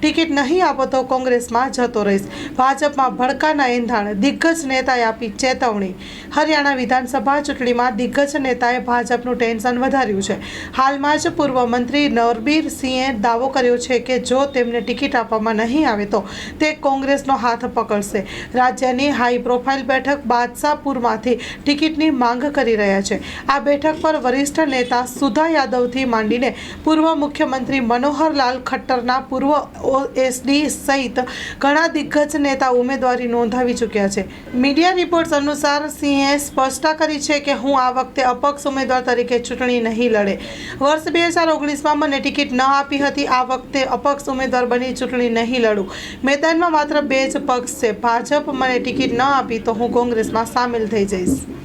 Ticket નહીં આપો તો કોંગ્રેસમાં જતો રહીશ. ભાજપમાં ભડકાના એંધાણ, દિગ્ગજ નેતાએ આપી ચેતવણી. હરિયાણા વિધાનસભા ચૂંટણીમાં દિગ્ગજ નેતાએ ભાજપનું ટેન્શન વધાર્યું છે. હાલમાં જ પૂર્વ મંત્રી નરબીર સિંહે દાવો કર્યો છે કે જો તેમને ટિકિટ આપવામાં નહીં આવે તો તે કોંગ્રેસનો હાથ પકડશે. રાજ્યની હાઈ પ્રોફાઇલ બેઠક બાદશાહપુરમાંથી ટિકિટની માંગ કરી રહ્યા છે. આ બેઠક પર વરિષ્ઠ નેતા સુધા યાદવથી માંડીને પૂર્વ મુખ્યમંત્રી મનોહરલાલ ખટ્ટરના પૂર્વ એસડી સહિત ઘણા દિગ્ગજ નેતા ઉમેદવારી નોંધાવી ચૂક્યા છે. મીડિયા રિપોર્ટ્સ અનુસાર સિંહે સ્પષ્ટતા કરી છે કે હું આ વખતે અપક્ષ ઉમેદવાર તરીકે ચૂંટણી નહીં લડે. વર્ષ 2019માં મને ટિકિટ ન આપી હતી. આ વખતે અપક્ષ ઉમેદવાર બની ચૂંટણી નહીં લડું. મેદાનમાં માત્ર 2 જ પક્ષ છે. ભાજપ મને ટિકિટ ન આપી તો હું કોંગ્રેસમાં સામેલ થઈ જઈશ.